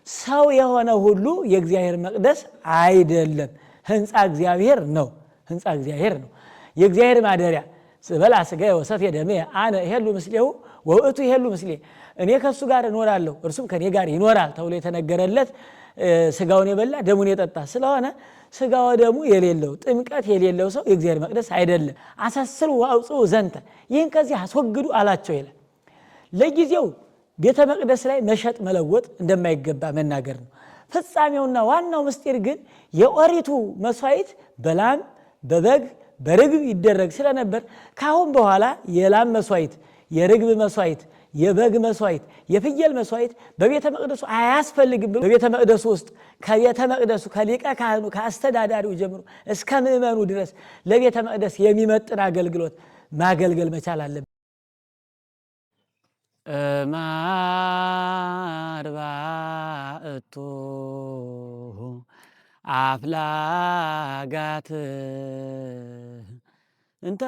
ሰው የሆነ ሁሉ የእግዚአብሔር መቅደስ አይደለም ህንጻ እግዚአብሔር ነው ህንጻ እግዚአብሔር ነው የእግዚአብሔር ማደሪያ በላ ስጋዬ ወሰቴ ደሜ አነ ይሄሉ ምስሌው ወእቱ ይሄሉ ምስሌ እኔ ከሱ ጋር እኖራለሁ እርሱም ከኔ ጋር ይኖራል ተብሎ የተነገረለት ስጋውን የበላ ደሙን የጠጣ ስለሆነ ስጋው ደሙ የሌለው ጥምቀት የሌለው ሰው የእግዚአብሔር መቅደስ አይደለም አሳስሩ ወአውጽኡ ዘንተ ይህን ከዚህ አስወግዱ አላቸው ይላል ለጊዜው ቤተ መቅደስ ላይ መሸጥ መለወጥ እንደማይገባ መናገር ነው ፍጻሜውና ዋናው ምስጢር ግን የኦሪቱ መስዋዕት በላም በበግ በርግብ ይደረግ ስለነበር ካሁን በኋላ የላም መስዋዕት የርግብ መስዋዕት የበግ መስዋዕት የፍየል መስዋዕት በቤተ መቅደሱ አያስፈልግም ብሎ በቤተ መቅደሱ ውስጥ ከቤተ መቅደሱ ከሊቀ ካህኑ ከአስተዳዳሪው ጀምሮ እስከ ምእመኑ ድረስ ለቤተ መቅደስ የሚመጥን አገልግሎት ማገልገል መቻል አለበት ማርባእቱ አፍላጋት እንተ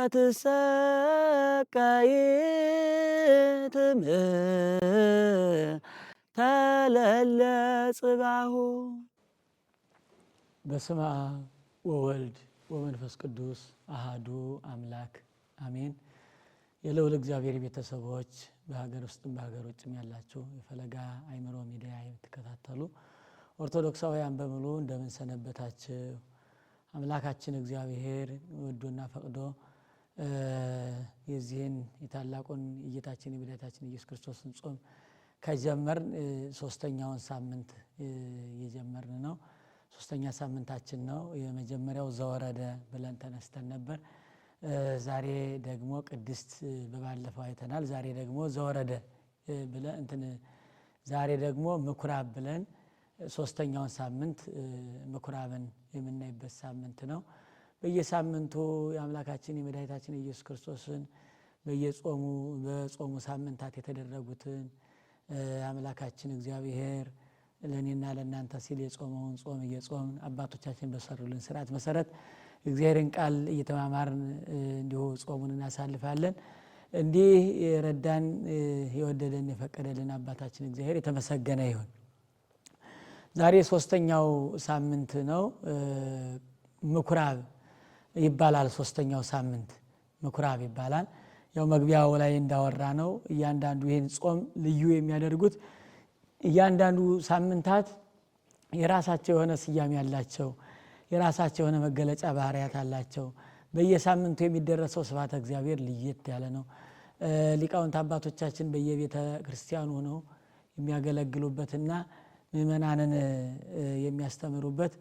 ትሰቀይትም ተለለ ጽባሁ በስመ አብ ወወልድ ወመንፈስ ቅዱስ አሃዱ አምላክ አሜን የልዑል እግዚአብሔር ቤተሰቦች በሀገር ውስጥም በሀገር ውጭም ያላችሁ የፈለጋ አይምሮ ሚዲያ የምትከታተሉ ኦርቶዶክሳውያን በሙሉ እንደምን ሰነበታችሁ አምላካችን እግዚአብሔር ወዶና ፈቅዶ የዚህን የታላቁን የጌታችን የመድኃኒታችን ኢየሱስ ክርስቶስን ጾም ከጀመርን ሶስተኛውን ሳምንት የጀመርን ነው ሶስተኛ ሳምንታችን ነው የመጀመሪያው ዘወረደ ብለን ተነስተን ነበር ዛሬ ደግሞ ቅድስት በባለፈው አይተናል ዛሬ ደግሞ ዘወረደ ብለን ዛሬ ደግሞ ምኩራብ ብለን ሶስተኛውን ሳምንት ምኩራብን የምናይበት ሳምንት ነው በየሳምንቱ የአምላካችን የመድኃኒታችን ኢየሱስ ክርስቶስን በጾሙ ሳምንታት የተደረጉትን አምላካችን እግዚአብሔር ለኔና ለናንተ ሲል የጾመውን ጾም እየጾምን አባቶቻችን በሰሩልን ሥርዓት መሰረት እግዚአብሔርን ቃል እየተማማርን እንዲሁ ጾሙን እናሳልፋለን እንዲህ የረዳን የወደደን የፈቀደልን አባታችን እግዚአብሔር የተመሰገነ ይሁን ዛሬ ሶስተኛው ሳምንት ነው ምኩራብ ይባላል ሶስተኛው ሳምንት ምኩራብ ይባላል ያው መግቢያው ላይ እንዳወራ ነው እያንዳንዱ ይሄን ጾም ልዩ የሚያደርጉት እያንዳንዱ ሳምንታት የራሳቸው የሆነ ስያሜ ያላቸው የራሳቸው የሆነ መገለጫ ባህሪያት አላቸው በየሳምንቱ የሚደረሰው ስብሐተ እግዚአብሔር ለየት ያለ ነው ሊቃውንት አባቶቻችን በየቤተ ክርስቲያኑ ሆነው የሚያገለግሉበትና ምእመናንን የሚያስተምሩበት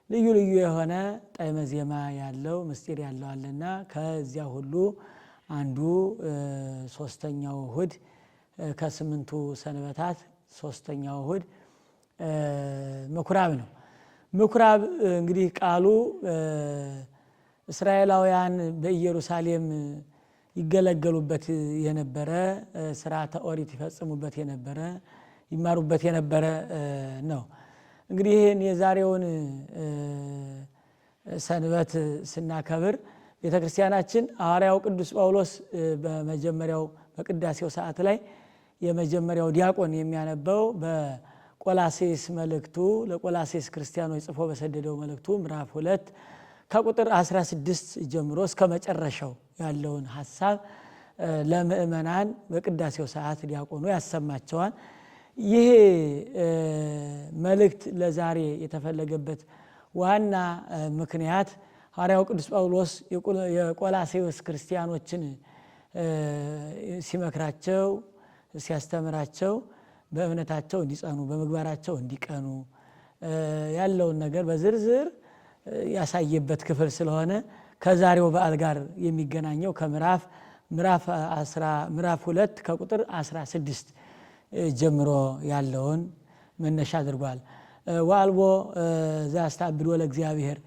ልዩ ልዩ የሆነ ጣዕመ ዜማ ያለው ምስጢር ያለው አለና ከዚያ ሁሉ አንዱ ሶስተኛው እሁድ ከስምንቱ ሰንበታት ሶስተኛው እሁድ ምኩራብ ነው ምኩራብ እንግዲህ ቃሉ እስራኤላውያን በኢየሩሳሌም ይገለገሉበት የነበረ ሥርዓተ ኦሪት ይፈጽሙበት የነበረ ይማሩበት የነበረ ነው እንግዲህ ይሄን የዛሬውን ሰንበት ስናከብር ቤተክርስቲያናችን ሐዋርያው ቅዱስ ጳውሎስ በመጀመሪያው በቅዳሴው ሰዓት ላይ የመጀመሪያው ዲያቆን የሚያነበው በቆላሴስ መልእክቱ ለቆላሴስ ክርስቲያኖች ጽፎ በሰደደው መልእክቱ ምዕራፍ 2 ከቁጥር 16 ጀምሮ እስከ መጨረሻው ያለውን ሐሳብ ለምእመናን በቅዳሴው ሰዓት ዲያቆኑ ያሰማቸዋል ይሄ መልእክት ለዛሬ የተፈለገበት ዋና ምክንያት ሐዋርያው ቅዱስ ጳውሎስ የቆላሴስ ክርስቲያኖችን ሲመክራቸው ሲያስተምራቸው በእምነታቸው እንዲጸኑ በመግባራቸው እንዲቀኑ ያለውን ነገር በዝርዝር ያሳየበት ክፍል ስለሆነ ከዛሬው በዓል ጋር የሚገናኘው ከምዕራፍ 2 ከቁጥር 16 ጀምሮ ያለውን መነሻ አድርጓል ወአልቦ ዘያስተዓብድ ለእግዚአብሔር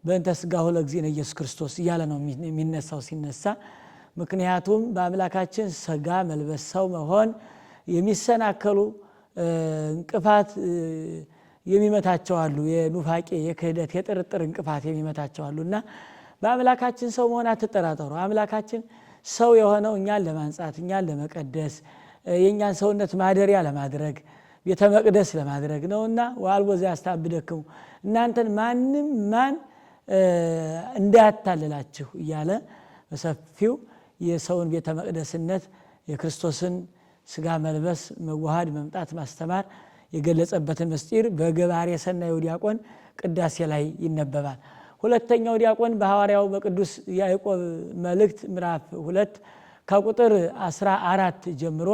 በእንተ ሥጋሁ ለእግዚእነ ኢየሱስ ክርስቶስ እያለ ነው የሚነሳው ሲነሳ ምክንያቱም በአምላካችን ሥጋ መልበስ ሰው መሆን የሚሰናከሉ እንቅፋት የሚመታቸው አሉ የኑፋቄ የክህደት የጥርጥር እንቅፋት የሚመታቸው አሉና በአምላካችን ሰው መሆን አትጠራጠሩ አምላካችን ሰው የሆነው እኛን ለማንጻት እኛን ለመቀደስ የኛን ሰውነት ማደሪያ ለማድረግ ቤተ መቅደስ ለማድረግ ነውና ወአልቦ ዘያስተአብደክሙ እናንተን ማንም ማን እንዳያታልላችሁ እያለ በሰፊው የሰውን ቤተ መቅደስነት የክርስቶስን ስጋ መልበስ መዋሃድ መምጣት ማስተማር የገለጸበትን ምስጢር በገባሬ ሰናዩ ዲያቆን ቅዳሴ ላይ ይነበባል። ሁለተኛው ዲያቆን በሐዋርያው በቅዱስ ያዕቆብ መልእክት ምዕራፍ 2 ከቁጥር 14 ጀምሮ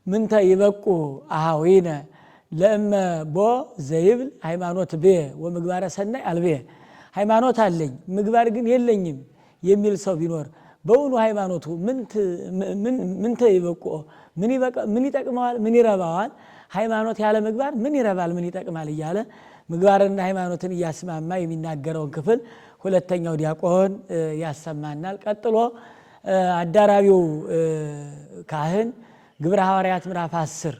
ምንተ ይበቁ አሃዊነ ለእመ ቦ ዘይብል ሃይማኖት ቤ ወምግባረ ሰናይ አልቤ ሃይማኖት አለኝ ምግባር ግን የለኝም የሚል ሰው ቢኖር በእውኑ ሃይማኖቱ ምንተ ይበቁ ምን ይጠቅመዋል ምን ይረባዋል? ሃይማኖት ያለ ምግባር ምን ይረባል ምን ይጠቅማል እያለ ምግባርና ሃይማኖትን እያስማማ የሚናገረውን ክፍል ሁለተኛው ዲያቆን ያሰማናል። ቀጥሎ አዳራቢው ካህን ግብረ ሐዋርያት ምዕራፍ 10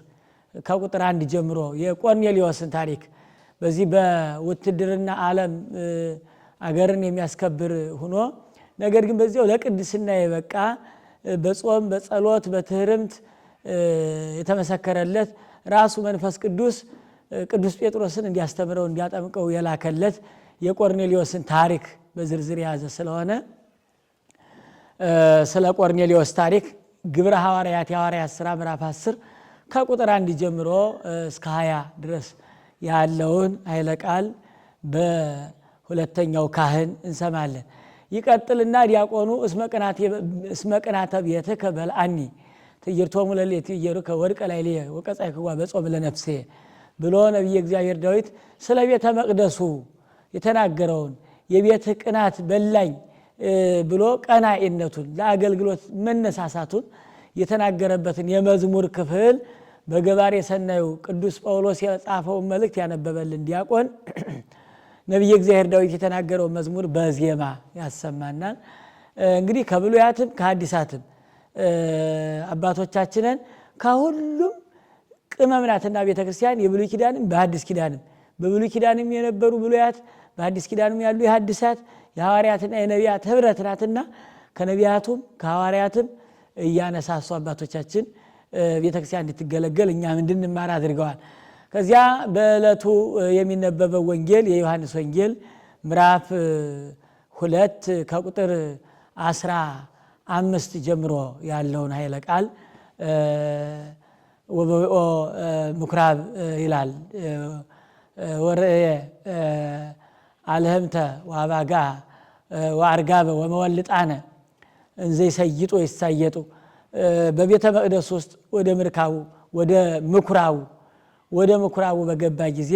ከቁጥር 1 ጀምሮ የቆርኔሌዎስን ታሪክ በዚህ በውትድርና ዓለም አገርን የሚያስከብር ሆኖ ነገር ግን በዚያው ለቅድስና የበቃ በጾም በጸሎት በትህርምት የተመሰከረለት ራሱ መንፈስ ቅዱስ ጴጥሮስን እንዲያስተምረው እንዲያጠምቀው የላከለት የቆርኔሌዎስን ታሪክ በዝርዝር የያዘ ስለሆነ ስለ ቆርኔሌዎስ ታሪክ ግብረ ሐዋርያት የሐዋርያት ሥራ ምዕራፍ 10 ከቁጥር 1 ጀምሮ እስከ 20 ድረስ ያለውን ኃይለ ቃል በሁለተኛው ካህን እንሰማለን። ይቀጥልና ዲያቆኑ እስመ ቅናተ ቤትከ በልዓኒ ትዕይርቶሙ ለሌት ይየሩከ ወድቀ ላዕሌየ ወቀጻዕክዋ በጾም ለነፍሴ ብሎ ነቢየ እግዚአብሔር ዳዊት ስለ ቤተ መቅደሱ የተናገረውን የቤት ቅናት በላኝ ብሎ ቀናኢነቱን ለአገልግሎት መነሳሳቱን የተናገረበትን የመዝሙር ክፍል በገባሬ ሰናዩ ቅዱስ ጳውሎስ የጻፈውን መልእክት ያነበበልን ዲያቆን ነቢየ እግዚአብሔር ዳዊት የተናገረው መዝሙር በዜማ ያሰማናል። እንግዲህ ከብሉያትም ከሐዲሳትም አባቶቻችንን ከሁሉም ቅመምናትና ቤተክርስቲያን የብሉይ ኪዳንም በሐዲስ ኪዳንም በብሉይ ኪዳንም የነበሩ ብሉያት በሐዲስ ኪዳንም ያሉ የሐዲሳት የሐዋርያትና የነቢያት ህብረት ናትና ከነቢያቱም ከሐዋርያትም እያነሳሱ አባቶቻችን ቤተክርስቲያን እንድትገለገል እኛም እንድንማር አድርገዋል። ከዚያ በዕለቱ የሚነበበው ወንጌል የዮሐንስ ወንጌል ምዕራፍ 2 ከቁጥር 15 ጀምሮ ያለውን ኃይለ ቃል ወበኦ ምኩራብ ይላል። ወርኤ አልህምተ ወአባጋ ወአርጋበ ወመወልጣነ እንዘ ይሰይጡ ይሳየጡ በቤተ መቅደስ ውስጥ ወደ ምኩራቡ በገባ ጊዜ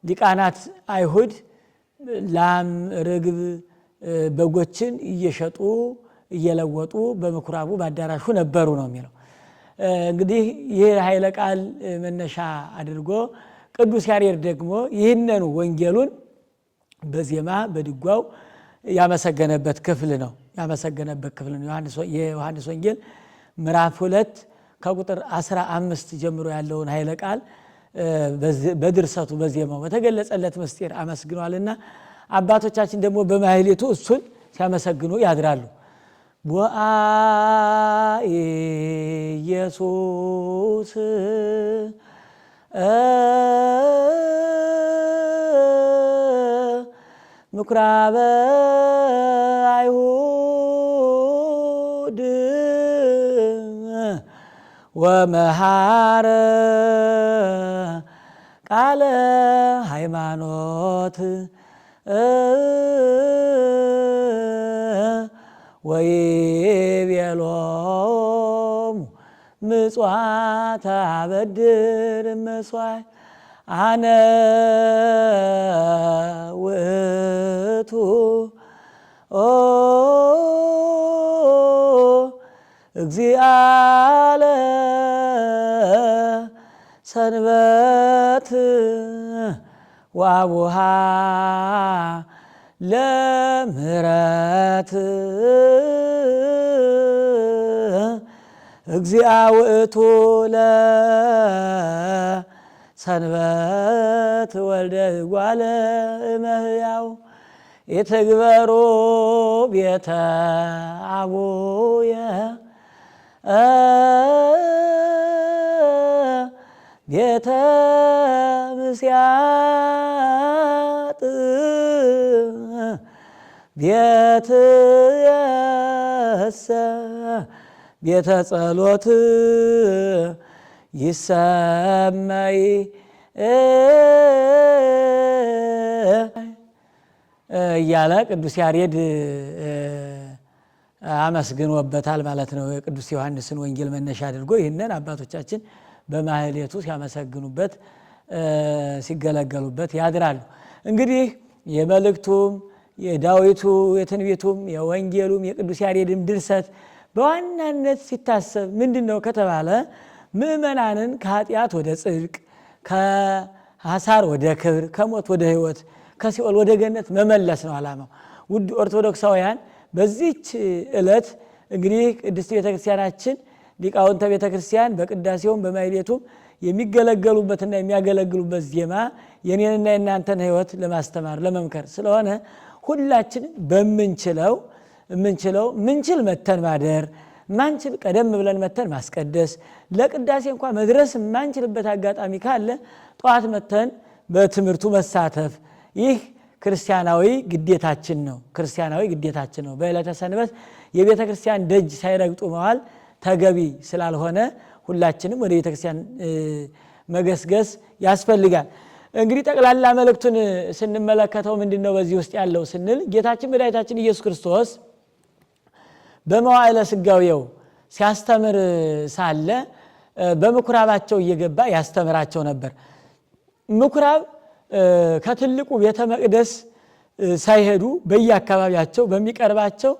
ሊቃናት አይሁድ ላም ርግብ በጎችን እየሸጡ እየለወጡ በምኩራቡ በአዳራሹ ነበሩ ነው የሚለው። እንግዲህ ይህ ኃይለ ቃል መነሻ አድርጎ ቅዱስ ያሬድ ደግሞ ይህንኑ ወንጌሉን በዜማ በድጓው ያመሰገነበት ክፍል ነው። የዮሐንስ ወንጌል ምዕራፍ 2 ከቁጥር 15 ጀምሮ ያለውን ኃይለ ቃል በድርሰቱ በዜማው በተገለጸለት ምስጢር አመስግኗልና አባቶቻችን ደግሞ በማህሌቱ እሱን ሲያመሰግኑ ያድራሉ። ቦአ ኢየሱስ ምኩራበ አይሁድ ወመሃረ ቃለ ሃይማኖት ወይቤሎሙ ምጽዋተ አበድር መስዋዕት አነ ውእቱ እግዚአ ሰንበት ወአቡሃ ለምህረት እግዚአ ውእቱ ለሰንበት ወልደ እጓለ እመሕያው የተግበሮ ቤተ አቡየ ቤተ ምስያጥ ቤትየሰ ቤተ ጸሎት ይሰመይ እያለ ቅዱስ ያሬድ አመስግኖበታል ማለት ነው። የቅዱስ ዮሐንስን ወንጌል መነሻ አድርጎ ይህንን አባቶቻችን በማህሌቱ ሲያመሰግኑበት ሲገለገሉበት ያድራሉ። እንግዲህ የመልእክቱም የዳዊቱ የትንቢቱም የወንጌሉም የቅዱስ ያሬድም ድርሰት በዋናነት ሲታሰብ ምንድነው ከተባለ ምእመናንን ከኃጢአት ወደ ጽድቅ፣ ከሐሳር ወደ ክብር፣ ከሞት ወደ ሕይወት፣ ከሲኦል ወደ ገነት መመለስ ነው ዓላማው። ውድ ኦርቶዶክሳውያን በዚህች ዕለት እንግዲህ ቅድስት ቤተክርስቲያናችን ሊቃውንተ ቤተክርስቲያን በቅዳሴውም በማህሌቱም የሚገለገሉበትና የሚያገለግሉበት ዜማ የኔንና የእናንተን ሕይወት ለማስተማር ለመምከር ስለሆነ ሁላችንም ምንችል መተን ማደር፣ ማንችል ቀደም ብለን መተን ማስቀደስ፣ ለቅዳሴ እንኳን መድረስ ማንችልበት አጋጣሚ ካለ ጠዋት መተን በትምህርቱ መሳተፍ ይህ ክርስቲያናዊ ግዴታችን ነው። በዕለተ ሰንበት የቤተ ክርስቲያን ደጅ ሳይረግጡ መዋል ተገቢ ስላልሆነ ሁላችንም ወደ ቤተ ክርስቲያን መገስገስ ያስፈልጋል። እንግዲህ ጠቅላላ መልእክቱን ስንመለከተው ምንድነው በዚህ ውስጥ ያለው ስንል ጌታችን መድኃኒታችን ኢየሱስ ክርስቶስ በመዋዕለ ሥጋዌው ሲያስተምር ሳለ በምኩራባቸው እየገባ ያስተምራቸው ነበር። ምኩራብ ከትልቁ ቤተ መቅደስ ሳይሄዱ በየአካባቢያቸው በሚቀርባቸው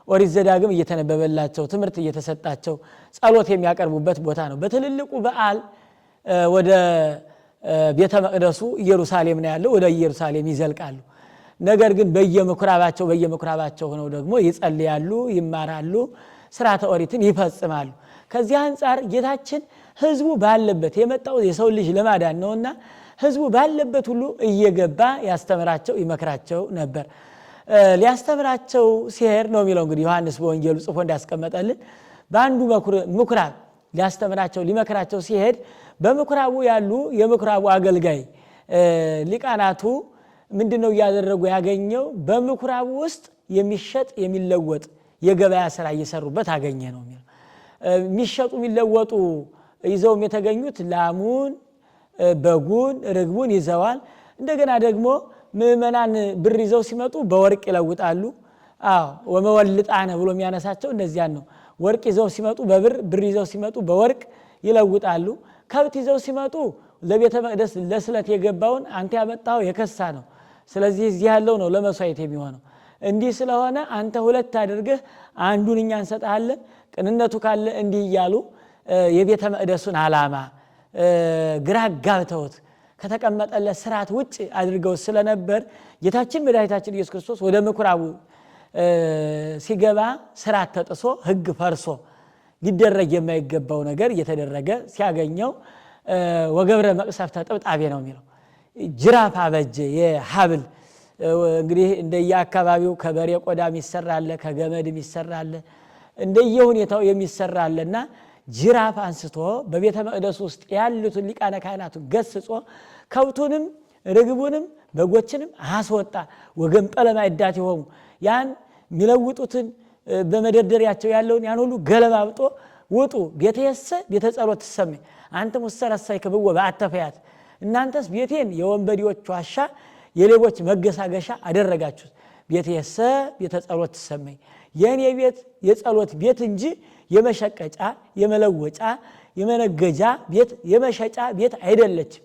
ኦሪት ዘዳግም እየተነበበላቸው ትምህርት እየተሰጣቸው ጸሎት የሚያቀርቡበት ቦታ ነው። በትልልቁ በዓል ወደ ቤተ መቅደሱ ኢየሩሳሌም ነው ያለው፣ ወደ ኢየሩሳሌም ይዘልቃሉ። ነገር ግን በየምኩራባቸው ሆነው ደግሞ ይጸልያሉ፣ ይማራሉ፣ ሥርዓተ ኦሪትን ይፈጽማሉ። ከዚህ አንጻር ጌታችን ሕዝቡ ባለበት የመጣው የሰው ልጅ ለማዳን ነውና ሕዝቡ ባለበት ሁሉ እየገባ ያስተምራቸው ይመክራቸው ነበር። ሊያስተምራቸው ሲሄድ ነው የሚለው እንግዲህ ዮሐንስ በወንጌሉ ጽፎ እንዳስቀመጠልን በአንዱ ምኩራብ ሊያስተምራቸው ሊመክራቸው ሲሄድ በምኩራቡ ያሉ የምኩራቡ አገልጋይ ሊቃናቱ ምንድነው እያደረጉ ያገኘው? በምኩራቡ ውስጥ የሚሸጥ የሚለወጥ የገበያ ስራ እየሰሩበት አገኘ ነው የሚለው። የሚሸጡ የሚለወጡ ይዘውም የተገኙት ላሙን፣ በጉን፣ ርግቡን ይዘዋል። እንደገና ደግሞ ምእመናን ብር ይዘው ሲመጡ በወርቅ ይለውጣሉ። ወመወልጣነ ብሎ የሚያነሳቸው እነዚያን ነው። ወርቅ ይዘው ሲመጡ በብር፣ ብር ይዘው ሲመጡ በወርቅ ይለውጣሉ። ከብት ይዘው ሲመጡ ለቤተ መቅደስ ለስለት የገባውን አንተ ያመጣው የከሳ ነው፣ ስለዚህ እዚህ ያለው ነው ለመስዋዕት የሚሆነው። እንዲህ ስለሆነ አንተ ሁለት አድርገህ አንዱን እኛ እንሰጣለን፣ ቅንነቱ ካለ እንዲህ እያሉ የቤተ መቅደሱን ዓላማ ግራ ጋብተውት ከተቀመጠለት ስርዓት ውጭ አድርገው ስለነበር ጌታችን መድኃኒታችን ኢየሱስ ክርስቶስ ወደ ምኩራቡ ሲገባ ስርዓት ተጥሶ ሕግ ፈርሶ ሊደረግ የማይገባው ነገር እየተደረገ ሲያገኘው ወገብረ መቅሰፍተ ጥብጣቤ ነው የሚለው። ጅራፍ አበጀ የሐብል እንግዲህ እንደየአካባቢው ከበሬ ቆዳም ይሰራል፣ ከገመድም ይሰራል፣ እንደየሁኔታው የሚሰራልና ጅራፍ አንስቶ በቤተ መቅደስ ውስጥ ያሉትን ሊቃነ ካህናቱን ገስጾ ከብቱንም ርግቡንም በጎችንም አስወጣ። ወገንጰለ ማዕዳት ይሆሙ ያን የሚለውጡትን በመደርደሪያቸው ያለውን ያን ሁሉ ገለባብጦ ውጡ። ቤተየሰ ቤተ ጸሎት ትሰመይ አንተም ወሰረሳይክብዎ በአተ ፈያት፣ እናንተስ ቤቴን የወንበዴዎች ዋሻ የሌቦች መገሳገሻ አደረጋችሁት። ቤተየሰ ቤተ ጸሎት ትሰመይ የኔ ቤት የጸሎት ቤት እንጂ የመሸቀጫ የመለወጫ የመነገጃ ቤት የመሸጫ ቤት አይደለችም።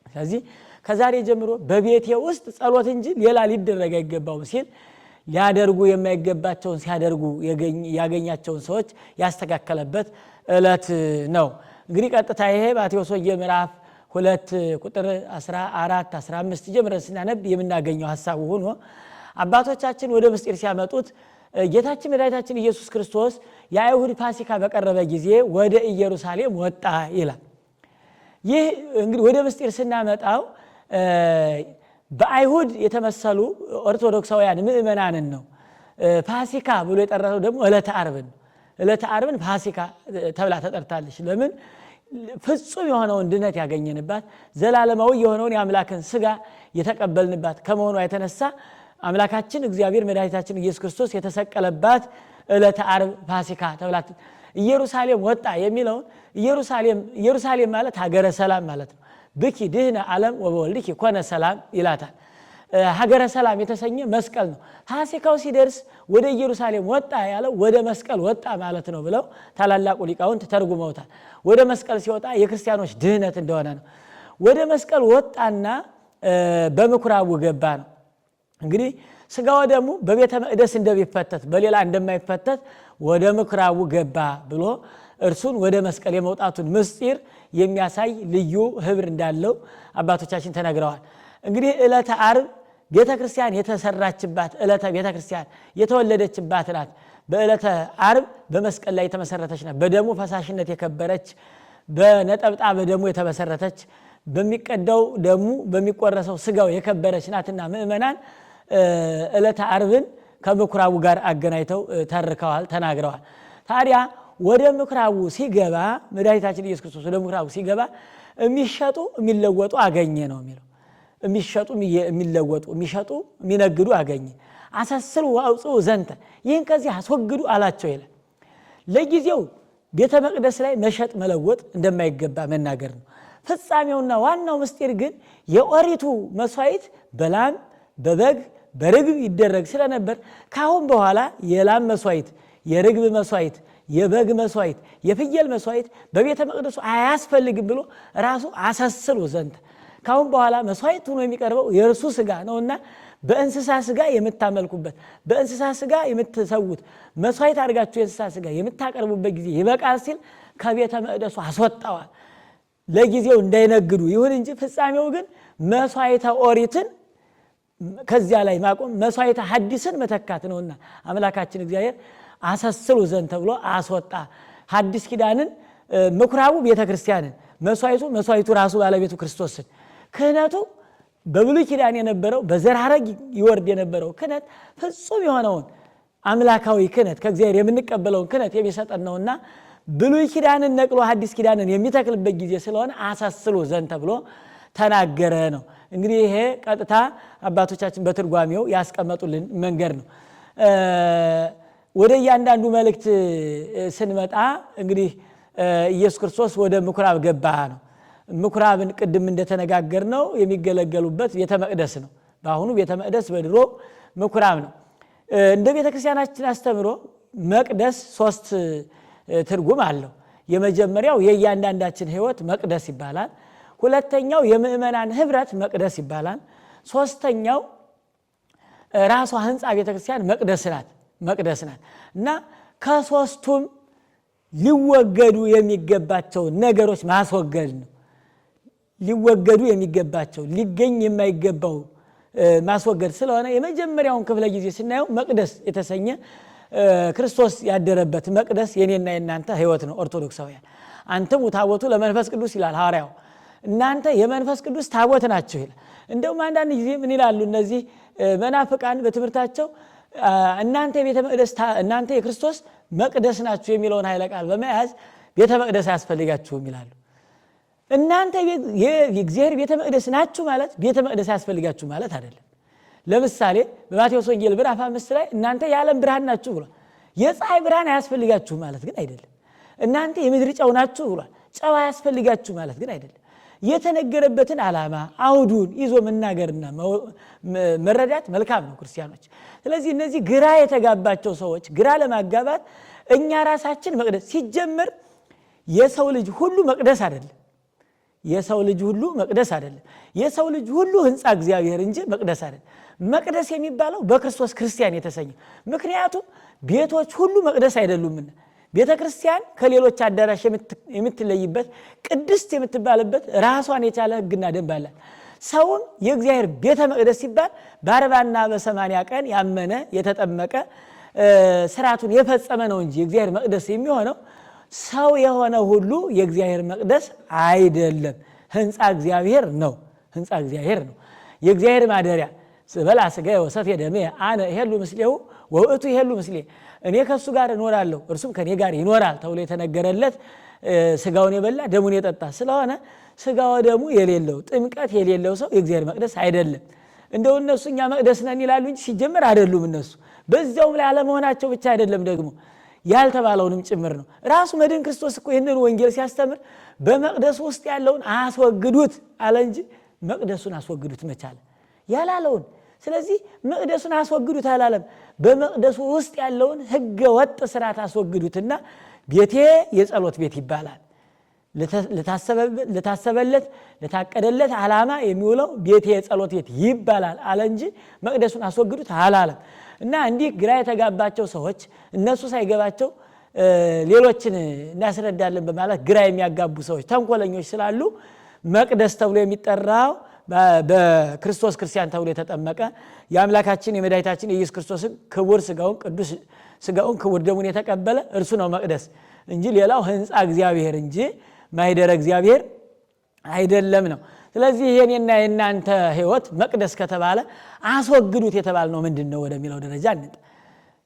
ስለዚህ ከዛሬ ጀምሮ በቤቴ ውስጥ ጸሎት እንጂ ሌላ ሊደረግ አይገባውም ሲል ሊያደርጉ የማይገባቸውን ሲያደርጉ ያገኛቸውን ሰዎች ያስተካከለበት ዕለት ነው። እንግዲህ ቀጥታ ይሄ ማቴዎስ ወንጌል ምዕራፍ 2 ቁጥር 14 15 ጀምረን ስናነብ የምናገኘው ሐሳቡ ሆኖ አባቶቻችን ወደ ምስጢር ሲያመጡት ጌታችን መድኃኒታችን ኢየሱስ ክርስቶስ የአይሁድ ፋሲካ በቀረበ ጊዜ ወደ ኢየሩሳሌም ወጣ ይላል። ይህ እንግዲህ ወደ ምስጢር ስናመጣው በአይሁድ የተመሰሉ ኦርቶዶክሳውያን ምእመናንን ነው። ፋሲካ ብሎ የጠራው ደግሞ ዕለተ ዓርብን ፋሲካ ተብላ ተጠርታለች። ለምን? ፍጹም የሆነውን ድነት ያገኘንባት ዘላለማዊ የሆነውን የአምላክን ሥጋ የተቀበልንባት ከመሆኗ የተነሳ አምላካችን እግዚአብሔር መድኃኒታችን ኢየሱስ ክርስቶስ የተሰቀለባት ዕለተ ዓርብ ፋሲካ ተብላት ኢየሩሳሌም ወጣ የሚለውን ኢየሩሳሌም ማለት ሀገረ ሰላም ማለት ነው። ብኪ ድህነ ዓለም ወበወልድኪ ኮነ ሰላም ይላታል። ሀገረ ሰላም የተሰኘ መስቀል ነው። ፋሲካው ሲደርስ ወደ ኢየሩሳሌም ወጣ ያለው ወደ መስቀል ወጣ ማለት ነው ብለው ታላላቁ ሊቃውንት ተርጉመውታል። ወደ መስቀል ሲወጣ የክርስቲያኖች ድህነት እንደሆነ ነው። ወደ መስቀል ወጣና በምኩራቡ ገባ ነው። እንግዲህ ሥጋው ደግሞ በቤተ መቅደስ እንደሚፈተት በሌላ እንደማይፈተት ወደ ምኩራቡ ገባ ብሎ እርሱን ወደ መስቀል የመውጣቱን ምስጢር የሚያሳይ ልዩ ህብር እንዳለው አባቶቻችን ተናግረዋል። እንግዲህ ዕለተ ዓርብ ቤተክርስቲያን የተሰራችባት ዕለተ ቤተክርስቲያን የተወለደችባት ናት። በዕለተ ዓርብ በመስቀል ላይ የተመሰረተች ናት። በደሙ ፈሳሽነት የከበረች በነጠብጣብ በደሙ የተመሰረተች በሚቀደው ደሙ በሚቆረሰው ሥጋው የከበረች ናትና ምእመናን ዕለተ ዓርብን ከምኩራቡ ጋር አገናኝተው ተርከዋል ተናግረዋል። ታዲያ ወደ ምኩራቡ ሲገባ መድኃኒታችን ኢየሱስ ክርስቶስ ወደ ምኩራቡ ሲገባ የሚሸጡ የሚለወጡ አገኘ ነው የሚለው። የሚሸጡ የሚለወጡ የሚሸጡ የሚነግዱ አገኘ። አሰስሉ ወአውጽኡ ዘንተ ይህን ከዚህ አስወግዱ አላቸው ይላል። ለጊዜው ቤተ መቅደስ ላይ መሸጥ መለወጥ እንደማይገባ መናገር ነው። ፍጻሜውና ዋናው ምስጢር ግን የኦሪቱ መስዋዕት በላም በበግ በርግብ ይደረግ ስለነበር ካሁን በኋላ የላም መስዋዕት የርግብ መስዋዕት የበግ መስዋዕት የፍየል መስዋዕት በቤተ መቅደሱ አያስፈልግም ብሎ ራሱ አሰስሉ ዘንተ ካሁን በኋላ መስዋዕት ሆኖ የሚቀርበው የእርሱ ሥጋ ነውና በእንስሳ ሥጋ የምታመልኩበት በእንስሳ ሥጋ የምትሰውት መስዋዕት አድርጋችሁ የእንስሳ ሥጋ የምታቀርቡበት ጊዜ ይበቃል ሲል ከቤተ መቅደሱ አስወጣዋል። ለጊዜው እንዳይነግዱ ይሁን እንጂ ፍጻሜው ግን መስዋዕተ ኦሪትን ከዚያ ላይ ማቆም መስዋዕተ ሐዲስን መተካት ነውና አምላካችን እግዚአብሔር አሰስሉ ዘንድ ተብሎ አስወጣ። ሐዲስ ኪዳንን ምኩራቡ ቤተክርስቲያንን መስዋዕቱ ራሱ ባለቤቱ ክርስቶስን ክህነቱ በብሉይ ኪዳን የነበረው በዘር ሐረግ ይወርድ የነበረው ክህነት ፍጹም የሆነውን አምላካዊ ክህነት ከእግዚአብሔር የምንቀበለውን ክህነት የሚሰጠን ነውና ብሉይ ኪዳንን ነቅሎ ሐዲስ ኪዳንን የሚተክልበት ጊዜ ስለሆነ አሰስሉ ዘንድ ተብሎ ተናገረ ነው። እንግዲህ ይሄ ቀጥታ አባቶቻችን በትርጓሜው ያስቀመጡልን መንገድ ነው። ወደ እያንዳንዱ መልእክት ስንመጣ እንግዲህ ኢየሱስ ክርስቶስ ወደ ምኩራብ ገባ ነው። ምኩራብን ቅድም እንደተነጋገር ነው የሚገለገሉበት ቤተ መቅደስ ነው። በአሁኑ ቤተ መቅደስ በድሮ ምኩራብ ነው። እንደ ቤተ ክርስቲያናችን አስተምሮ መቅደስ 3 ትርጉም አለው። የመጀመሪያው የእያንዳንዳችን ሕይወት መቅደስ ይባላል። ሁለተኛው የምእመናን ህብረት መቅደስ ይባላል። ሶስተኛው ራሷ ህንፃ ቤተክርስቲያን መቅደስ ናት እና ከሶስቱም ሊወገዱ የሚገባቸው ነገሮች ማስወገድ ነው። ሊወገዱ የሚገባቸው ሊገኝ የማይገባው ማስወገድ ስለሆነ የመጀመሪያውን ክፍለ ጊዜ ስናየው መቅደስ የተሰኘ ክርስቶስ ያደረበት መቅደስ የኔና የናንተ ህይወት ነው። ኦርቶዶክሳውያን አንተም ታቦቱ ለመንፈስ ቅዱስ ይላል ሐዋርያው። እናንተ የመንፈስ ቅዱስ ታቦት ናችሁ ይላል። እንደውም አንዳንድ ጊዜ ምን ይላሉ እነዚህ መናፍቃን በትምህርታቸው እናንተ የቤተ መቅደስ እናንተ የክርስቶስ መቅደስ ናችሁ የሚለውን ኃይለ ቃል በመያዝ ቤተ መቅደስ አያስፈልጋችሁም ይላሉ። እናንተ የእግዚአብሔር ቤተ መቅደስ ናችሁ ማለት ቤተ መቅደስ አያስፈልጋችሁ ማለት አይደለም። ለምሳሌ በማቴዎስ ወንጌል ምዕራፍ 5 ላይ እናንተ የዓለም ብርሃን ናችሁ ብሏል። የፀሐይ ብርሃን አያስፈልጋችሁ ማለት ግን አይደለም። እናንተ የምድር ጨው ናችሁ ብሏል። ጨው አያስፈልጋችሁ ማለት ግን አይደለም። የተነገረበትን ዓላማ አውዱን ይዞ መናገርና መረዳት መልካም ነው ክርስቲያኖች። ስለዚህ እነዚህ ግራ የተጋባቸው ሰዎች ግራ ለማጋባት እኛ ራሳችን መቅደስ ሲጀመር የሰው ልጅ ሁሉ መቅደስ አይደለም። የሰው ልጅ ሁሉ መቅደስ አይደለም። የሰው ልጅ ሁሉ ህንፃ እግዚአብሔር እንጂ መቅደስ አይደለም። መቅደስ የሚባለው በክርስቶስ ክርስቲያን የተሰኘ ምክንያቱም ቤቶች ሁሉ መቅደስ አይደሉምና ቤተ ክርስቲያን ከሌሎች አዳራሽ የምትለይበት ቅድስት የምትባልበት ራሷን የቻለ ህግና ደንብ አላት። ሰውም የእግዚአብሔር ቤተ መቅደስ ሲባል በ40ና በ80 ቀን ያመነ የተጠመቀ ስርዓቱን የፈጸመ ነው እንጂ የእግዚአብሔር መቅደስ የሚሆነው ሰው የሆነ ሁሉ የእግዚአብሔር መቅደስ አይደለም። ህንፃ እግዚአብሔር ነው። ህንፃ እግዚአብሔር ነው። የእግዚአብሔር ማደሪያ በላ ሥጋዬ ወሰትየ ደምየ አነ እሄሉ ምስሌሁ ወውእቱ ይሄሉ ምስሌ እኔ ከሱ ጋር እኖራለሁ እርሱም ከኔ ጋር ይኖራል ተብሎ የተነገረለት ስጋውን የበላ ደሙን የጠጣ ስለሆነ ስጋው ደሙ የሌለው ጥምቀት የሌለው ሰው የእግዚአብሔር መቅደስ አይደለም። እንደው እነሱ እኛ መቅደስ ነን ይላሉ እንጂ ሲጀመር አይደሉም። እነሱ በዚያውም ላይ አለመሆናቸው ብቻ አይደለም ደግሞ ያልተባለውንም ጭምር ነው። ራሱ መድኃኒነ ክርስቶስ እኮ ይህንን ወንጌል ሲያስተምር በመቅደሱ ውስጥ ያለውን አስወግዱት አለ እንጂ መቅደሱን አስወግዱት መቻለ ያላለውን። ስለዚህ መቅደሱን አስወግዱት አላለም። በመቅደሱ ውስጥ ያለውን ሕገ ወጥ ስርዓት አስወግዱትና ቤቴ የጸሎት ቤት ይባላል። ለታሰበለት ለታቀደለት ዓላማ የሚውለው ቤቴ የጸሎት ቤት ይባላል አለ እንጂ መቅደሱን አስወግዱት አላለም። እና እንዲህ ግራ የተጋባቸው ሰዎች እነሱ ሳይገባቸው ሌሎችን እናስረዳለን በማለት ግራ የሚያጋቡ ሰዎች ተንኮለኞች ስላሉ መቅደስ ተብሎ የሚጠራው በክርስቶስ ክርስቲያን ተብሎ የተጠመቀ የአምላካችን የመድኃኒታችን የኢየሱስ ክርስቶስን ክቡር ስጋውን ቅዱስ ስጋውን ክቡር ደሙን የተቀበለ እርሱ ነው መቅደስ እንጂ ሌላው ሕንፃ እግዚአብሔር እንጂ ማይደረ እግዚአብሔር አይደለም ነው። ስለዚህ የኔና የናንተ ሕይወት መቅደስ ከተባለ አስወግዱት የተባለ ነው ምንድነው ወደሚለው ደረጃ እንጣ።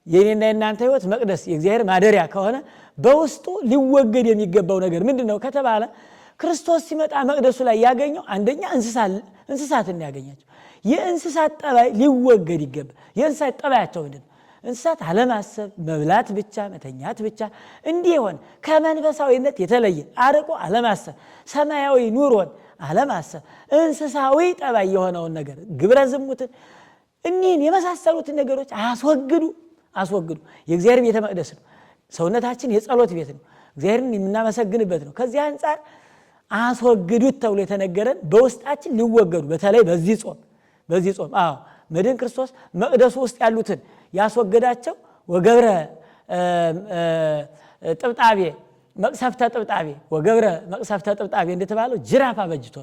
የኔና የናንተ ሕይወት መቅደስ የእግዚአብሔር ማደሪያ ከሆነ በውስጡ ሊወገድ የሚገባው ነገር ምንድነው ከተባለ ክርስቶስ ሲመጣ መቅደሱ ላይ ያገኘው አንደኛ እንስሳትን ያገኛቸው። የእንስሳት ጠባይ ሊወገድ ይገባል። የእንስሳት ጠባያቸው ምንድነው? እንስሳት አለማሰብ፣ መብላት ብቻ፣ መተኛት ብቻ እንዲሆን ከመንፈሳዊነት የተለየ አርቆ አለማሰብ፣ ሰማያዊ ኑሮን አለማሰብ፣ እንስሳዊ ጠባይ የሆነውን ነገር ግብረ ዝሙትን እኒህን የመሳሰሉትን ነገሮች አስወግዱ። የእግዚአብሔር ቤተ መቅደስ ነው። ሰውነታችን የጸሎት ቤት ነው። እግዚአብሔርን የምናመሰግንበት ነው። ከዚህ አንጻር አስወግዱት ተብሎ የተነገረን በውስጣችን ሊወገዱ በተለይ በዚህ ጾም መድኃኒነ ክርስቶስ መቅደሱ ውስጥ ያሉትን ያስወገዳቸው ወገብረ ጥብጣቤ መቅሰፍተ ጥብጣቤ ወገብረ መቅሰፍተ ጥብጣቤ እንደተባለው ጅራፍ አበጅቶ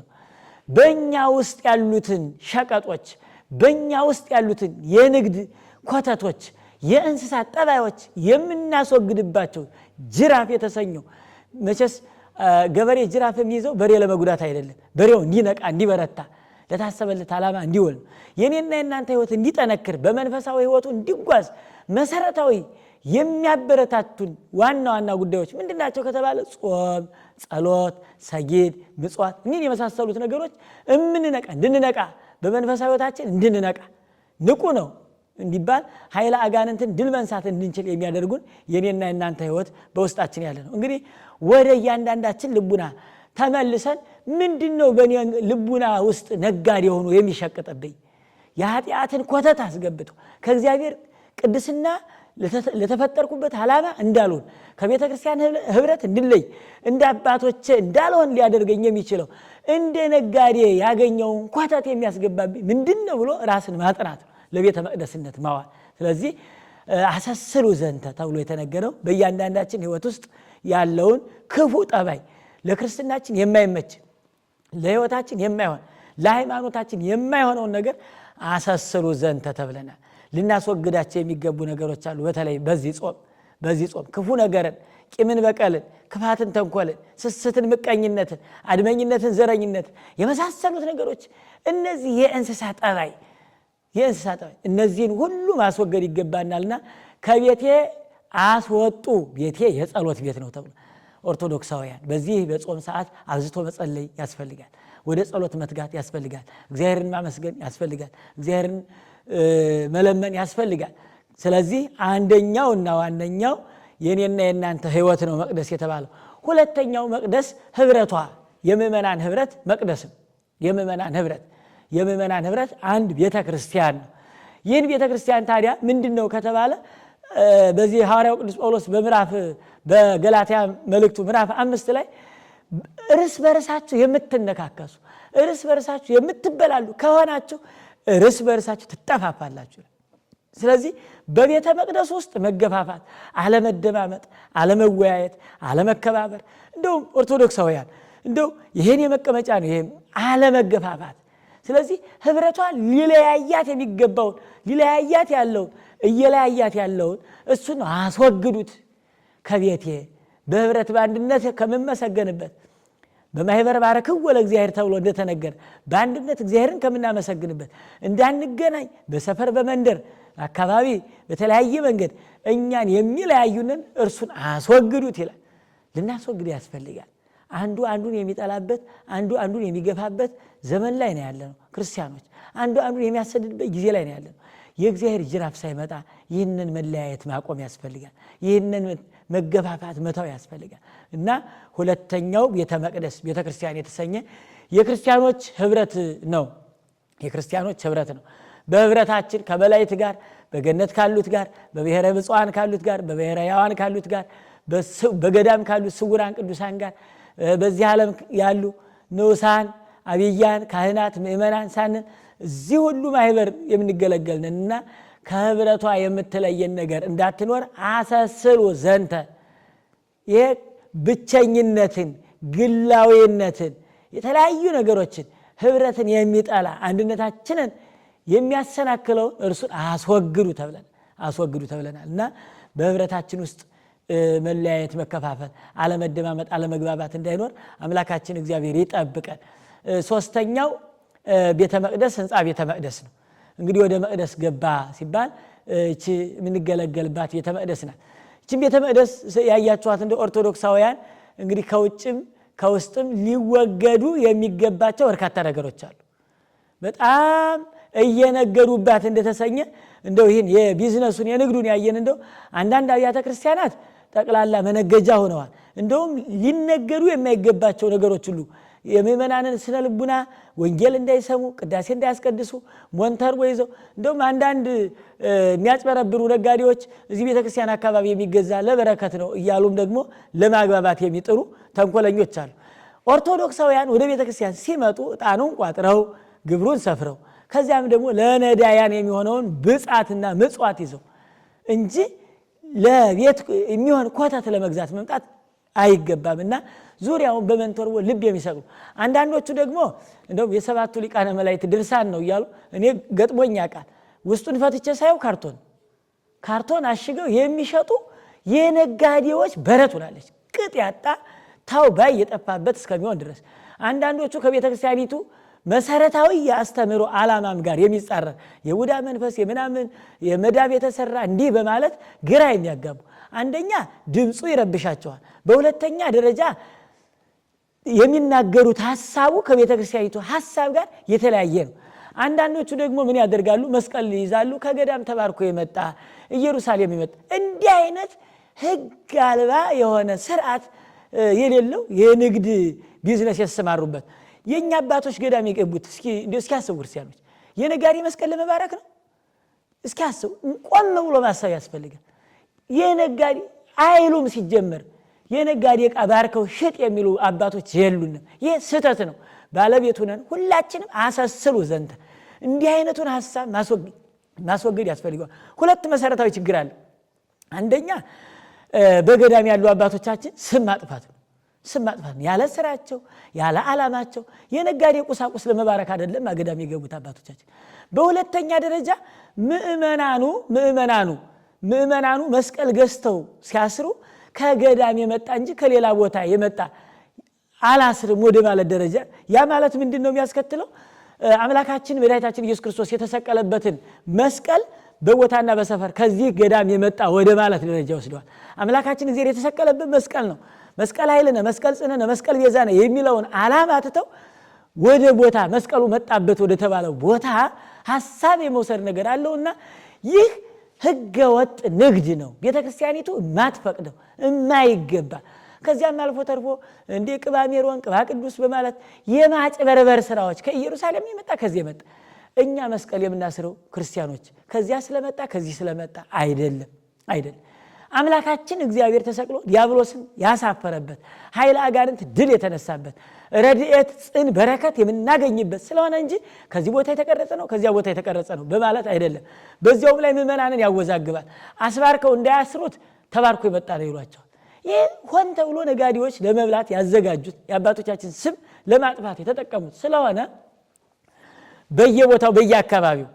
በእኛ ውስጥ ያሉትን ሸቀጦች በእኛ ውስጥ ያሉትን የንግድ ኮተቶች የእንስሳት ጠባዮች የምናስወግድባቸው ጅራፍ የተሰኘው መቼስ ገበሬ ጅራፍ የሚይዘው በሬ ለመጉዳት አይደለም። በሬው እንዲነቃ እንዲበረታ ለታሰበለት ዓላማ እንዲውል የኔና የናንተ ሕይወት እንዲጠነክር በመንፈሳዊ ሕይወቱ እንዲጓዝ መሰረታዊ የሚያበረታቱን ዋና ጉዳዮች ምንድናቸው ከተባለ ጾም፣ ጸሎት፣ ሰጊድ፣ ምጽዋት እኒህን የመሳሰሉት ነገሮች እንድንነቃ በመንፈሳዊ ሕይወታችን እንድንነቃ ንቁ ነው እንዲባል ኃይለ አጋንንትን ድል መንሳት እንድንችል የሚያደርጉን የኔና የናንተ ሕይወት በውስጣችን ያለ ነው። እንግዲህ ወደ እያንዳንዳችን ልቡና ተመልሰን ምንድነው በእኔ ልቡና ውስጥ ነጋዴ ሆኖ የሚሸቅጥብኝ የኃጢአትን ኮተት አስገብቶ ከእግዚአብሔር ቅድስና ለተፈጠርኩበት ዓላማ እንዳልሆን ከቤተ ክርስቲያን ህብረት እንድለይ እንደ አባቶቼ እንዳልሆን ሊያደርገኝ የሚችለው እንደ ነጋዴ ያገኘውን ኮተት የሚያስገባብኝ ምንድነው ብሎ ራስን ማጥናት ነው፣ ለቤተ መቅደስነት ማዋል። ስለዚህ አሰስሉ ዘንተ ተብሎ የተነገረው በእያንዳንዳችን ሕይወት ውስጥ ያለውን ክፉ ጠባይ ለክርስትናችን የማይመች ለሕይወታችን የማይሆን ለሃይማኖታችን የማይሆነውን ነገር አሰስሉ ዘንተ ተብለናል። ልናስወግዳቸው የሚገቡ ነገሮች አሉ። በተለይ በዚህ ጾም ክፉ ነገርን፣ ቂምን፣ በቀልን፣ ክፋትን፣ ተንኮልን፣ ስስትን፣ ምቀኝነትን፣ አድመኝነትን፣ ዘረኝነትን የመሳሰሉት ነገሮች እነዚህ የእንስሳ ጠባይ እነዚህን ሁሉ ማስወገድ ይገባናልና ከቤቴ አስወጡ፣ ቤቴ የጸሎት ቤት ነው ተብሎ ኦርቶዶክሳውያን በዚህ በጾም ሰዓት አብዝቶ መጸለይ ያስፈልጋል። ወደ ጸሎት መትጋት ያስፈልጋል። እግዚአብሔርን ማመስገን ያስፈልጋል። እግዚአብሔርን መለመን ያስፈልጋል። ስለዚህ አንደኛውና ዋነኛው የኔና የናንተ ሕይወት ነው መቅደስ የተባለው። ሁለተኛው መቅደስ ህብረቷ የምእመናን ህብረት መቅደስ ነው። የምእመናን ህብረት አንድ ቤተ ክርስቲያን ነው። ይህን ቤተ ክርስቲያን ታዲያ ምንድነው ከተባለ በዚህ ሐዋርያው ቅዱስ ጳውሎስ በገላትያ መልእክቱ ምዕራፍ 5 ላይ እርስ በርሳችሁ የምትነካከሱ እርስ በርሳችሁ የምትበላሉ ከሆናችሁ እርስ በርሳችሁ ትጠፋፋላችሁ። ስለዚህ በቤተ መቅደስ ውስጥ መገፋፋት፣ አለመደማመጥ፣ አለመወያየት፣ አለመከባበር እንደውም ኦርቶዶክሳውያን እንደው ይሄን የመቀመጫ ነው ይሄም አለመገፋፋት። ስለዚህ ህብረቷ ሊለያያት የሚገባውን እየለያያት ያለውን እሱን አስወግዱት። ከቤቴ በህብረት በአንድነት ከምመሰገንበት በማህበር ባረክው ለእግዚአብሔር ተብሎ እንደተነገረ በአንድነት እግዚአብሔርን ከምናመሰግንበት እንዳንገናኝ በሰፈር በመንደር አካባቢ በተለያየ መንገድ እኛን የሚለያዩንን እርሱን አስወግዱት ይላል። ልናስወግድ ያስፈልጋል። አንዱ አንዱን የሚጠላበት አንዱ አንዱን የሚገፋበት ዘመን ላይ ነው ያለነው ክርስቲያኖች። አንዱ አንዱን የሚያሰድድበት ጊዜ ላይ ነው ያለነው። የእግዚአብሔር ጅራፍ ሳይመጣ ይህንን መለያየት ማቆም ያስፈልጋል። ይህንን መገፋፋት መተው ያስፈልጋል እና ሁለተኛው ቤተ መቅደስ ቤተ ክርስቲያን የተሰኘ የክርስቲያኖች ህብረት ነው። የክርስቲያኖች ህብረት ነው። በህብረታችን ከመላእክት ጋር በገነት ካሉት ጋር በብሔረ ብፁዓን ካሉት ጋር በብሔረ ሕያዋን ካሉት ጋር በገዳም ካሉት ስውራን ቅዱሳን ጋር በዚህ ዓለም ያሉ ንዑሳን አብያን ካህናት ምእመናን ሳንን እዚህ ሁሉ ማህበር የምንገለገልንና ከህብረቷ የምትለየን ነገር እንዳትኖር አሰስሉ ዘንተ ይሄ ብቸኝነትን ግላዊነትን የተለያዩ ነገሮችን ህብረትን የሚጠላ አንድነታችንን የሚያሰናክለው እርሱን አስወግዱ ተብለናል እና በህብረታችን ውስጥ መለያየት መከፋፈል አለመደማመጥ አለመግባባት እንዳይኖር አምላካችን እግዚአብሔር ይጠብቀን። ሶስተኛው ቤተ መቅደስ ህንጻ ቤተ መቅደስ ነው። እንግዲህ ወደ መቅደስ ገባ ሲባል እቺ የምንገለገልባት ቤተ መቅደስ ናት። እቺ ቤተ መቅደስ ያያችኋት እንደ ኦርቶዶክሳውያን እንግዲህ ከውጭም ከውስጥም ሊወገዱ የሚገባቸው በርካታ ነገሮች አሉ። በጣም እየነገዱባት እንደተሰኘ እንደው ይሄን የቢዝነሱን የንግዱን ያየን እንደው አንዳንድ አብያተ ክርስቲያናት ጠቅላላ መነገጃ ሆነዋል። እንደውም ሊነገዱ የማይገባቸው ነገሮች ሁሉ የምእመናንን ስነ ልቡና ወንጌል እንዳይሰሙ ቅዳሴ እንዳያስቀድሱ ሞንተር ወይዘው እንደውም አንዳንድ የሚያጭበረብሩ ነጋዴዎች እዚህ ቤተክርስቲያን አካባቢ የሚገዛ ለበረከት ነው እያሉም ደግሞ ለማግባባት የሚጥሩ ተንኮለኞች አሉ። ኦርቶዶክሳውያን ወደ ቤተክርስቲያን ሲመጡ ዕጣኑን ቋጥረው ግብሩን ሰፍረው ከዚያም ደግሞ ለነዳያን የሚሆነውን ብጻትና ምጽዋት ይዘው እንጂ ለቤት የሚሆን ኮተት ለመግዛት መምጣት አይገባምና ዙሪያውን በመንተርቦ ልብ የሚሰቅሉ አንዳንዶቹ ደግሞ እንደው የሰባቱ ሊቃነ መላእክት ድርሳን ነው ይያሉ እኔ ገጥሞኛ ቃል ውስጡን ፈትቼ ሳይው ካርቶን አሽገው የሚሸጡ የነጋዴዎች በረት ሆናለች። ቅጥ ያጣ ታው ባይ የጠፋበት እስከሚሆን ድረስ አንዳንዶቹ ከቤተክርስቲያኒቱ መሰረታዊ ያስተምሩ ዓላማም ጋር የሚጻረር የውዳ መንፈስ የምናምን የመዳብ የተሰራ እንዲህ በማለት ግራ የሚያጋቡ አንደኛ ድምጹ ይረብሻቸዋል። በሁለተኛ ደረጃ የሚናገሩት ሐሳቡ ከቤተክርስቲያኒቱ ሐሳብ ጋር የተለያየ ነው። አንዳንዶቹ ደግሞ ምን ያደርጋሉ? መስቀል ይይዛሉ። ከገዳም ተባርኮ የመጣ ኢየሩሳሌም የመጣ እንዲህ አይነት ህግ አልባ የሆነ ስርዓት የሌለው የንግድ ቢዝነስ የተሰማሩበት የኛ አባቶች ገዳም የገቡት እስኪ አስቡ ክርስቲያኖች የነጋዴ መስቀል ለመባረክ ነው። እስኪ አስቡ። ቆም ብሎ ማሰብ ያስፈልጋል። የነጋዴ አይሉም ሲጀመር የነጋዴ ዕቃ ባርከው ሽጥ የሚሉ አባቶች የሉንም። ይሄ ስህተት ነው። ባለቤቱ ነን ሁላችንም አሰስሉ ዘንተ እንዲህ አይነቱን ሐሳብ ማስወገድ ያስፈልጋል። ሁለት መሰረታዊ ችግር አለ። አንደኛ በገዳም ያሉ አባቶቻችን ስም ማጥፋት ነው። ያለ ስራቸው ያለ ዓላማቸው የነጋዴ ቁሳቁስ ለመባረክ አይደለም ገዳም የገቡት አባቶቻችን። በሁለተኛ ደረጃ ምእመናኑ መስቀል ገዝተው ሲያስሩ ከገዳም የመጣ እንጂ ከሌላ ቦታ የመጣ አላስርም ወደ ማለት ደረጃ ያ ማለት ምንድነው የሚያስከትለው? አምላካችን መድኃኒታችን ኢየሱስ ክርስቶስ የተሰቀለበትን መስቀል በቦታና በሰፈር ከዚህ ገዳም የመጣ ወደ ማለት ደረጃ ወስደዋል። አምላካችን እግዚአብሔር የተሰቀለበት መስቀል ነው። መስቀል ኃይልነ መስቀል ጽንዕነ መስቀል ቤዛነ የሚለውን ዓላማ ትተው ወደ ቦታ መስቀሉ መጣበት ወደ ተባለው ቦታ ሐሳብ የመውሰድ ነገር አለውና ይህ ህገ ወጥ ንግድ ነው። ቤተክርስቲያኒቱ ማትፈቅደው የማይገባ ከዚያም አልፎ ተርፎ እንደ ቅባ ሜሮን ቅባ ቅዱስ በማለት የማጭበርበር ስራዎች ከኢየሩሳሌም የመጣ ከዚህ የመጣ እኛ መስቀል የምናስረው ክርስቲያኖች ከዚያ ስለመጣ ከዚህ ስለመጣ አይደለም። አምላካችን እግዚአብሔር ተሰቅሎ ዲያብሎስን ያሳፈረበት ኃይለ አጋንንት ድል የተነሳበት ረድኤት ጽን በረከት የምናገኝበት ስለሆነ እንጂ ከዚህ ቦታ የተቀረጸ ነው ከዚያ ቦታ የተቀረጸ ነው በማለት አይደለም። በዚያውም ላይ ምእመናንን ያወዛግባል። አስባርከው እንዳያስሩት ተባርኮ የመጣ ነው ይሏቸዋል። ይህ ሆን ተብሎ ነጋዴዎች ለመብላት ያዘጋጁት የአባቶቻችን ስም ለማጥፋት የተጠቀሙት ስለሆነ በየቦታው በየአካባቢው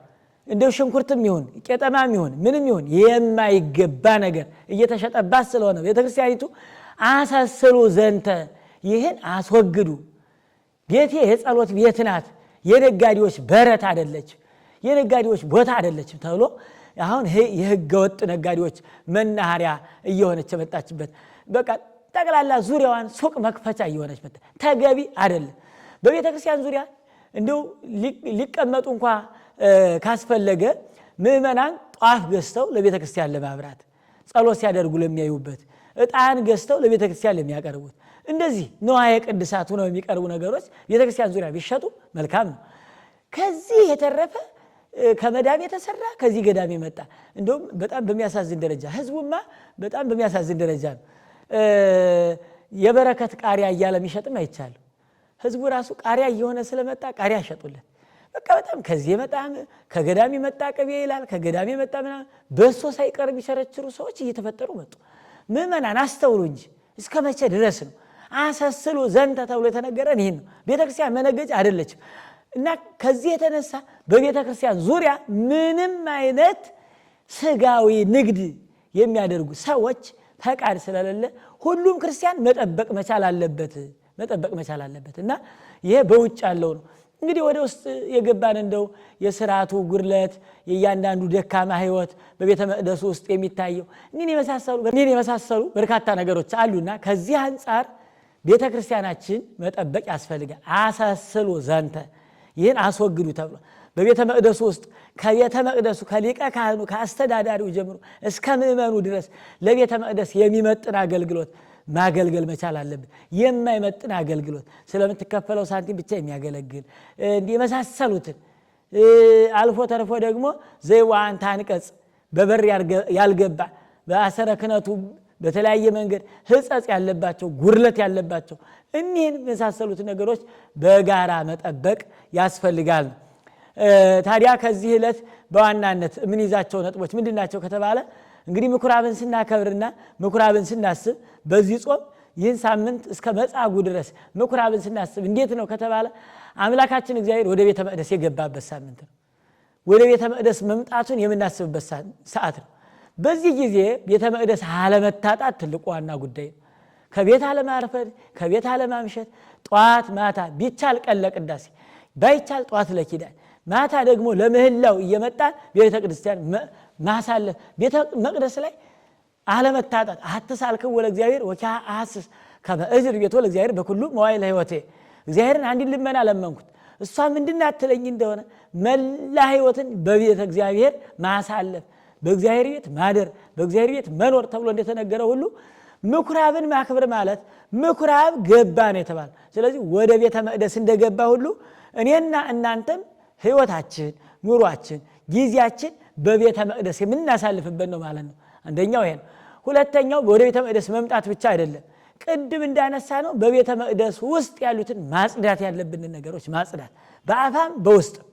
እንደው ሽንኩርትም ይሁን ቄጠማም ይሁን ምንም ይሁን የማይገባ ነገር እየተሸጠባት ስለሆነ ቤተክርስቲያኒቱ አሰስሉ ዘንተ ይህን አስወግዱ። ቤቴ የጸሎት ቤት ናት፣ የነጋዴዎች በረት አይደለች፣ የነጋዴዎች ቦታ አይደለች ተብሎ አሁን የህገ ወጥ ነጋዴዎች መናኸሪያ እየሆነች የመጣችበት በቃ ጠቅላላ ዙሪያዋን ሱቅ መክፈቻ እየሆነች መጣ። ተገቢ አይደለም። በቤተ ክርስቲያን ዙሪያ እንደው ሊቀመጡ እንኳ ካስፈለገ ምእመናን ጧፍ ገዝተው ለቤተ ክርስቲያን ለማብራት ጸሎት ሲያደርጉ ለሚያዩበት ዕጣን ገዝተው ለቤተ ክርስቲያን ለሚያቀርቡት እንደዚህ ንዋየ ቅድሳት ሆነው የሚቀርቡ ነገሮች ቤተ ክርስቲያን ዙሪያ ቢሸጡ መልካም ነው። ከዚህ የተረፈ ከመዳም የተሰራ ከዚህ ገዳም የመጣ እንደውም በጣም በሚያሳዝን ደረጃ ህዝቡማ በጣም በሚያሳዝን ደረጃ ነው የበረከት ቃሪያ እያለ የሚሸጥም አይቻልም። ህዝቡ ራሱ ቃሪያ እየሆነ ስለመጣ ቃሪያ ሸጡለት። በቃ በጣም ከዚህ የመጣ ከገዳም የመጣ ቅቤ ይላል፣ ከገዳም የመጣ ምናምን በሶ ሳይቀር የሚሸረችሩ ሰዎች እየተፈጠሩ መጡ። ምእመናን አስተውሉ እንጂ እስከ መቼ ድረስ ነው? አሰስሉ ዘንተ ተብሎ የተነገረን ይህን ነው። ቤተክርስቲያን መነገጃ አይደለችም። እና ከዚህ የተነሳ በቤተክርስቲያን ዙሪያ ምንም አይነት ስጋዊ ንግድ የሚያደርጉ ሰዎች ፈቃድ ስለሌለ ሁሉም ክርስቲያን መጠበቅ መቻል አለበት እና ይሄ በውጭ ያለው ነው። እንግዲህ ወደ ውስጥ የገባን እንደው የሥርዓቱ ጉድለት የእያንዳንዱ ደካማ ህይወት በቤተ መቅደሱ ውስጥ የሚታየው እኒህን የመሳሰሉ በርካታ ነገሮች አሉና ከዚህ አንጻር ቤተ ክርስቲያናችን መጠበቅ ያስፈልጋል። አሰስሉ ዘንተ ይህን አስወግዱ ተብሎ በቤተ መቅደሱ ውስጥ ከቤተ መቅደሱ ከሊቀ ካህኑ ከአስተዳዳሪው ጀምሮ እስከ ምእመኑ ድረስ ለቤተ መቅደስ የሚመጥን አገልግሎት ማገልገል መቻል አለብን። የማይመጥን አገልግሎት ስለምትከፈለው ሳንቲም ብቻ የሚያገለግል እንዲህ የመሳሰሉትን አልፎ ተርፎ ደግሞ ዘይዋንታ አንቀጽ በበር ያልገባ በአሰረ ክህነቱ በተለያየ መንገድ ህጸጽ ያለባቸው ጉድለት ያለባቸው እኒህን የመሳሰሉት ነገሮች በጋራ መጠበቅ ያስፈልጋል። ታዲያ ከዚህ ዕለት በዋናነት ምን ይዛቸው ነጥቦች ምንድናቸው ከተባለ እንግዲህ ምኩራብን ስናከብርና ምኩራብን ስናስብ በዚህ ጾም ይህን ሳምንት እስከ መጻጉዕ ድረስ ምኩራብን ስናስብ እንዴት ነው ከተባለ አምላካችን እግዚአብሔር ወደ ቤተ መቅደስ የገባበት ሳምንት ነው። ወደ ቤተ መቅደስ መምጣቱን የምናስብበት ሰዓት ነው። በዚህ ጊዜ ቤተ መቅደስ አለመታጣት ትልቁ ዋና ጉዳይ ነው። ከቤት አለማርፈድ፣ ከቤት አለማምሸት፣ ጧት ማታ ቢቻል ቀን ለቅዳሴ ባይቻል ጧት ለኪዳን ማታ ደግሞ ለምህላው እየመጣን ቤተ ክርስቲያን ማሳለፍ። ቤተ መቅደስ ላይ አለመታጣት አትሳልክው ለእግዚአብሔር ወኪያ አሐስስ ከመ እዝር ቤቶ ለእግዚአብሔር በኩሉ መዋዕለ ሕይወቴ እግዚአብሔርን አንድ ልመና ለመንኩት እሷ ምንድን አትለኝ እንደሆነ መላ ሕይወትን በቤተ እግዚአብሔር ማሳለፍ በእግዚአብሔር ቤት ማደር በእግዚአብሔር ቤት መኖር ተብሎ እንደተነገረ ሁሉ ምኩራብን ማክበር ማለት ምኩራብ ገባ ነው የተባለ። ስለዚህ ወደ ቤተ መቅደስ እንደገባ ሁሉ እኔና እናንተም ሕይወታችን ኑሯችን ጊዜያችን በቤተ መቅደስ የምናሳልፍበት ነው ማለት ነው። አንደኛው ይሄ ነው። ሁለተኛው ወደ ቤተ መቅደስ መምጣት ብቻ አይደለም። ቅድም እንዳነሳ ነው በቤተ መቅደስ ውስጥ ያሉትን ማጽዳት ያለብን ነገሮች ማጽዳት፣ በአፋም በውስጥም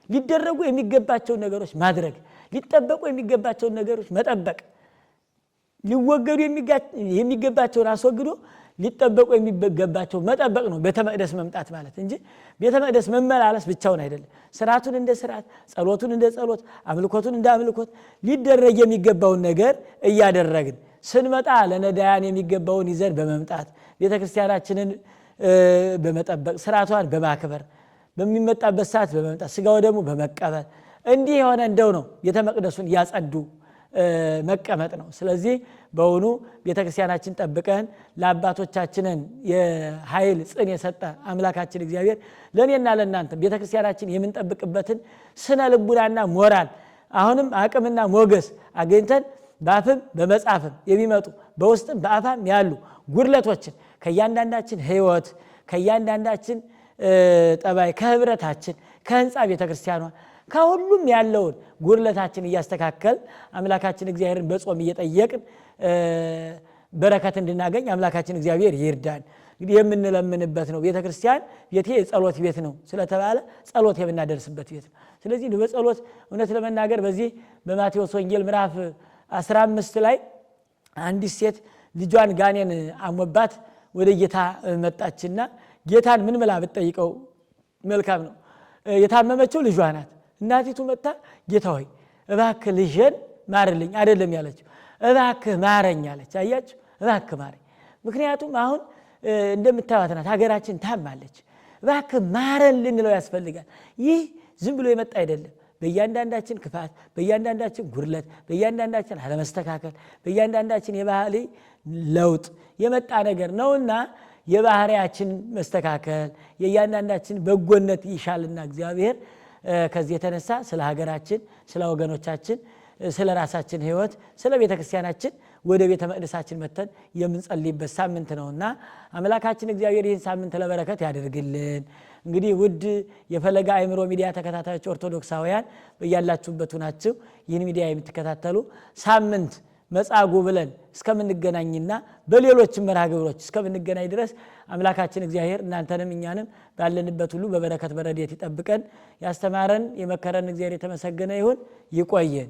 ሊደረጉ የሚገባቸውን ነገሮች ማድረግ፣ ሊጠበቁ የሚገባቸውን ነገሮች መጠበቅ፣ ሊወገዱ የሚገባቸውን አስወግዶ ሊጠበቁ የሚገባቸው መጠበቅ ነው ቤተ መቅደስ መምጣት ማለት እንጂ ቤተ መቅደስ መመላለስ ብቻውን አይደለም። ስርዓቱን እንደ ስርዓት፣ ጸሎቱን እንደ ጸሎት፣ አምልኮቱን እንደ አምልኮት ሊደረግ የሚገባውን ነገር እያደረግን ስንመጣ ለነዳያን የሚገባውን ይዘን በመምጣት ቤተ ክርስቲያናችንን በመጠበቅ ስርዓቷን በማክበር በሚመጣበት ሰዓት በመምጣት ስጋው ደግሞ በመቀበል እንዲህ የሆነ እንደው ነው ቤተ መቅደሱን ያጸዱ መቀመጥ ነው። ስለዚህ በእውኑ ቤተ ክርስቲያናችን ጠብቀን ለአባቶቻችንን የኃይል ጽን የሰጠ አምላካችን እግዚአብሔር ለእኔና ለእናንተ ቤተ ክርስቲያናችን የምንጠብቅበትን ስነ ልቡናና ሞራል አሁንም አቅምና ሞገስ አገኝተን በአፍም በመጻፍም የሚመጡ በውስጥም በአፋም ያሉ ጉድለቶችን ከእያንዳንዳችን ሕይወት ከእያንዳንዳችን ጠባይ ከህብረታችን ከህንፃ ቤተ ክርስቲያኗ ከሁሉም ያለውን ጉድለታችን እያስተካከል አምላካችን እግዚአብሔርን በጾም እየጠየቅን በረከት እንድናገኝ አምላካችን እግዚአብሔር ይርዳን። እንግዲህ የምንለምንበት ነው። ቤተ ክርስቲያን ቤቴ የጸሎት ቤት ነው ስለተባለ ጸሎት የምናደርስበት ቤት ነው። ስለዚህ በጸሎት እውነት ለመናገር በዚህ በማቴዎስ ወንጌል ምዕራፍ 15 ላይ አንዲት ሴት ልጇን ጋኔን አሞባት ወደ ጌታ መጣችና ጌታን ምን ብላ ብትጠይቀው መልካም ነው? የታመመችው ልጇ ናት። እናቲቱ መጣ ጌታ ሆይ እባክህ ልጄን ማርልኝ አይደለም ያለችው፣ እባክህ ማረኝ አለች። አያችሁ፣ እባክህ ማረኝ። ምክንያቱም አሁን እንደምታዩት ናት ሀገራችን ታማለች። እባክህ ማረን ልንለው ያስፈልጋል። ይህ ዝም ብሎ የመጣ አይደለም። በእያንዳንዳችን ክፋት፣ በእያንዳንዳችን ጉድለት፣ በእያንዳንዳችን አለመስተካከል፣ በእያንዳንዳችን የባህሪ ለውጥ የመጣ ነገር ነውና የባህሪያችን መስተካከል የእያንዳንዳችን በጎነት ይሻልና እግዚአብሔር ከዚህ የተነሳ ስለ ሀገራችን ስለ ወገኖቻችን ስለ ራሳችን ህይወት ስለ ቤተ ክርስቲያናችን ወደ ቤተ መቅደሳችን መተን የምንጸልይበት ሳምንት ነውና አምላካችን እግዚአብሔር ይህን ሳምንት ለበረከት ያደርግልን። እንግዲህ ውድ የፈለገ አእምሮ ሚዲያ ተከታታዮች ኦርቶዶክሳውያን በያላችሁበት ናችሁ ይህን ሚዲያ የምትከታተሉ ሳምንት መጻጉዕ ብለን እስከምንገናኝና በሌሎች መርሃ ግብሮች እስከምንገናኝ ድረስ አምላካችን እግዚአብሔር እናንተንም እኛንም ባለንበት ሁሉ በበረከት በረድኤት ይጠብቀን። ያስተማረን የመከረን እግዚአብሔር የተመሰገነ ይሁን። ይቆየን።